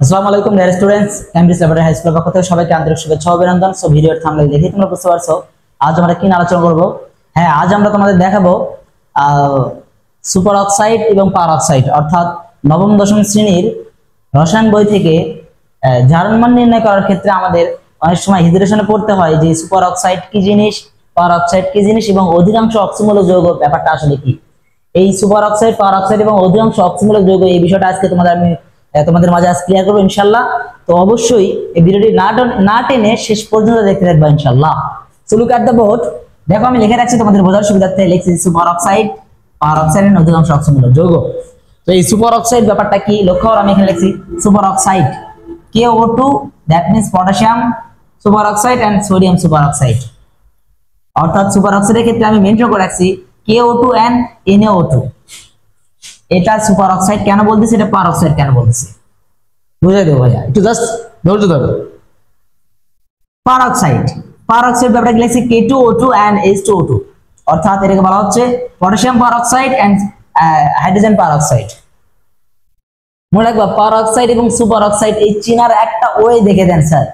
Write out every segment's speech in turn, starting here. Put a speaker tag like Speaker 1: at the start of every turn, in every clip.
Speaker 1: আসসালামু আলাইকুম dear students, Cambridge Laboratory High স্কুলের পক্ষ থেকে সবাইকে আন্তরিক শুভেচ্ছা ও অভিনন্দন। সো ভিডিওর থাম্বনেল দেখে তোমরা বুঝতে পারছো আজ আমরা কি আলোচনা করব। হ্যাঁ, আজ আমরা তোমাদের দেখাবো সুপার অক্সাইড এবং পার অক্সাইড, অর্থাৎ নবম দশম শ্রেণীর রসায়ন বই থেকে জারণ মান নির্ণয় করার ক্ষেত্রে আমাদের অনেক সময় হিজরেশনে পড়তে হয় যে সুপার অক্সাইড কি জিনিস, পার অক্সাইড কি জিনিস এবং অধিকাংশ অক্সিমূলক যৌগ ব্যাপারটা আসলে কি। এই সুপার অক্সাইড, পার অক্সাইড এবং অধিকাংশ অক্সিমূলক যৌগ এই বিষয়টা আজকে তোমাদের মাঝে আজ ক্লিয়ার করবো ইনশাআল্লাহ। তো অবশ্যই এই ভিডিওটি না টেনে শেষ পর্যন্ত দেখতে থাকবা ইনশাআল্লাহ। So look at the board. দেখো আমি লিখে রাখছি তোমাদের বোঝার সুবিধার্থে, লিখছি সুপার অক্সাইড, পার অক্সাইড এর অধিকাংশ অক্সিমূলক যৌগ। তো এই সুপার অক্সাইড ব্যাপারটা কি লক্ষ্য করো, আমি এখানে লিখছি superoxide KO2, that means potassium superoxide and sodium superoxide. অর্থাৎ সুপার অক্সাইডের ক্ষেত্রে আমি মেনশন করে রাখছি KO2 এন্ড NaO2। এটা সুপার অক্সাইড কেন বলতেছি, এটা পার অক্সাইড কেন বলতেছি বুঝাই দেবো ভাইয়া, একটু জাস্ট ধৈর্য ধরো। পার অক্সাইড ব্যাপারটা কি লিখছি K2O2 এন্ড H2O2, অর্থাৎ এটাকে বলা হচ্ছে potassium peroxide and hydrogen peroxide. মনে রাখবা পার অক্সাইড এবং সুপার অক্সাইড এই চিনার একটা ওয়ে দেখে দেন স্যার,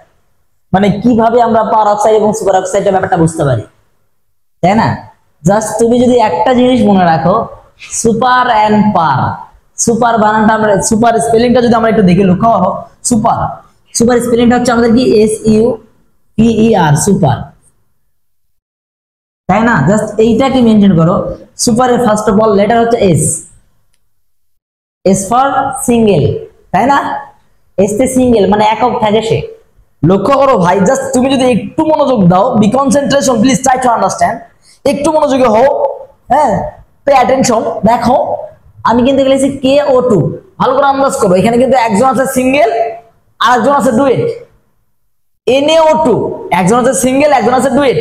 Speaker 1: মানে কিভাবে আমরা পার অক্সাইড এবং সুপার অক্সাইডের ব্যাপারটা বুঝতে পারি, তাই না? জাস্ট তুমি যদি একটা জিনিস মনে রাখো, সুপার এন্ড পার, সুপার বানানটা আমরা সুপার স্পেলিংটা যদি আমরা একটু দেখে লক্ষ্য করো, সুপার স্পেলিংটা হচ্ছে আমাদের কি SUPER, সুপার, তাই না? জাস্ট এইটাকে মেনটেন করো। সুপারের ফার্স্ট অফ অল লেটার হচ্ছে S ফর সিঙ্গেল, তাই না? S তে সিঙ্গেল মানে একক থাকে সে। লক্ষ্য করো ভাই, জাস্ট তুমি যদি একটু মনোযোগ দাও, be concentration, please try to understand, একটু মনোযোগী হও, হ্যাঁ, পে অ্যাটেনশন। দেখো আমি কিন্তু লিখেছি KO2, ভালো করে আন্দাজ করো, এখানে কিন্তু একজন আছে সিঙ্গেল আর একজন আছে ডুয়েট। NaO2 একজন আছে সিঙ্গেল, একজন আছে ডুয়েট।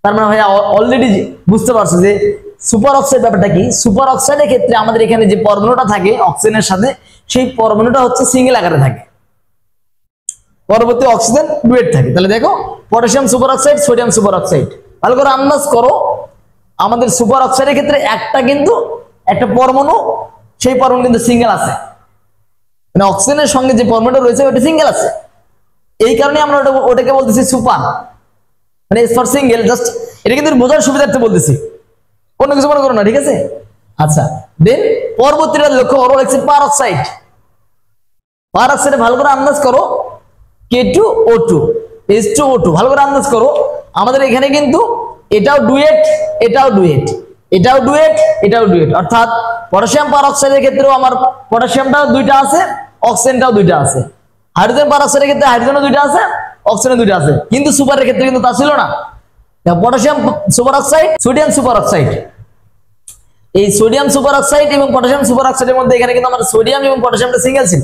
Speaker 1: তার মানে ভাইয়া অলরেডি বুঝতে পারছো যে সুপার অক্সাইড ব্যাপারটা কি। সুপার অক্সাইডের ক্ষেত্রে আমাদের এখানে যে পরমাণুটা থাকে অক্সিজেনের সাথে, সেই পরমাণুটা হচ্ছে সিঙ্গেল আকারে থাকে, পরবর্তী অক্সিজেন ডুয়েট থাকে। তাহলে দেখো potassium super oxide, sodium super oxide, ভালো করে আন্দাজ করো। আমাদের সুপার অক্সাইডের ক্ষেত্রে একটা পরমাণু, সেই পরমাণু কিন্তু সিঙ্গেল আছে, মানে অক্সিজেনের সঙ্গে যে পরমাণুটা রয়েছে ওটা সিঙ্গেল আছে। এই কারণে আমরা ওটাকে বলতেছি সুপার, মানে এস ফর সিঙ্গেল। জাস্ট এটা কিন্তু বোঝার সুবিধার্থে বলতেছি, অন্য কিছু মনে করো না, ঠিক আছে? আচ্ছা, দেন পরবর্তীটা লক্ষ্য করো, লিখছি পার অক্সাইড। পার অক্সাইডে ভালো করে আন্দাজ করো, K2O2 H2O2, ভালো করে আন্দাজ করো। আমাদের এখানে কিন্তু এটাও ডুয়েট, এটাও ডুয়েট, এটাও ডুয়েট, এটাও ডুয়েট। অর্থাৎ পটাশিয়াম পার অক্সাইডের ক্ষেত্রেও আমার পটাশিয়ামটাও দুইটা আছে, অক্সিজেনটাও দুইটা আছে। হাইড্রোজেন পার অক্সাইডের ক্ষেত্রে হাইড্রোজেনও দুইটা আছে, অক্সিজেনও দুইটা আছে। কিন্তু সুপারের ক্ষেত্রে কিন্তু তা ছিল না। Potassium super oxide, sodium superoxide, এই সোডিয়াম সুপার অক্সাইড এবং পটাশিয়াম সুপার অক্সাইডের মধ্যে এখানে কিন্তু আমার সোডিয়াম এবং পটাশিয়ামটা সিঙ্গেল ছিল,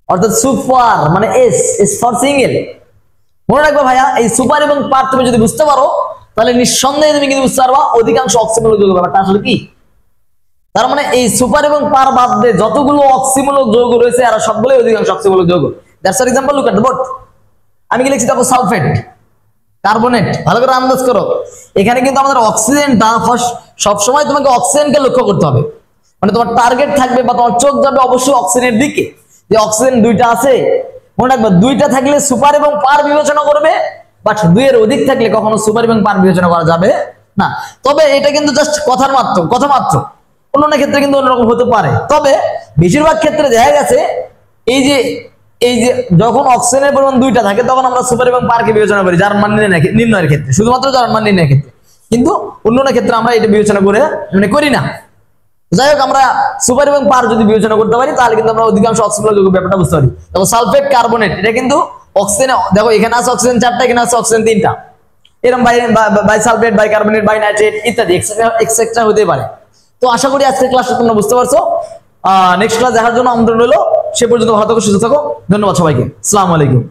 Speaker 1: অর্থাৎ সুপার মানে এস ফর সিঙ্গেল। মনে রাখবে ভাইয়া, এই সুপার এবং পার তুমি যদি বুঝতে পারো, তাহলে নিঃসন্দেহে তুমি কিন্তু বুঝতে পারবা অধিকাংশ অক্সিমূলক যৌগ ব্যাপারটা আসলে কি। তার মানে এই সুপার এবং পার বাদ দিয়ে যতগুলো অক্সিমূলক যৌগ রয়েছে এরা সবগুলোই অধিকাংশ অক্সিমূলক যৌগ। That's for example, look at the board. আমি কি লিখছি দেখো, সালফেট, কার্বনেট, ভালো করে আন্দাজ করো। এখানে কিন্তু আমাদের অক্সিজেনটা সবসময় তোমাকে অক্সিজেনকে লক্ষ্য করতে হবে, মানে তোমার টার্গেট থাকবে বা তোমার চোখ যাবে অবশ্যই অক্সিজেনের দিকে, যে অক্সিজেন দুইটা আছে। মনে রাখবে, দুইটা থাকলে সুপার এবং পার বিবেচনা করবে, বাট দুইয়ের অধিক থাকলে কখনো সুপার এবং পার বিবেচনা করা যাবে না। তবে এটা কিন্তু জাস্ট কথা মাত্র, অন্য ক্ষেত্রে কিন্তু অন্যরকম হতে পারে। তবে বেশিরভাগ ক্ষেত্রে দেখা গেছে এই যে যখন অক্সিজেনের পরিমাণ দুইটা থাকে তখন আমরা সুপার এবং পারকে বিবেচনা করি জারণ মান নির্ণয়ের ক্ষেত্রে, শুধুমাত্র জারণ মান নির্ণয়ের ক্ষেত্রে। কিন্তু অন্য ক্ষেত্রে আমরা এটা বিবেচনা করে করি না। যাই হোক, আমরা সুপার এবং পার যদি বিবেচনা করতে পারি তাহলে কিন্তু আমরা অধিকাংশ অক্সিমূলক যৌগ ব্যাপারটা বুঝতে পারি। দেখো সালফেট, কার্বনেট, এটা কিন্তু অক্সিজেন, দেখো এখানে আছে অক্সিজেন 4টা, এখানে আছে অক্সিজেন 3টা, এরকম bisulphate, bicarbonate, binitrate ইত্যাদি এক্সেট্রা হতে পারে। তো আশা করি আজকের ক্লাসটা তোমরা বুঝতে পারছো। নেক্সট ক্লাস দেখার জন্য আমন্ত্রণ রইল। সে পর্যন্ত ভালো থাকো, সুস্থ থাকো। ধন্যবাদ সবাইকে। আসসালামু আলাইকুম।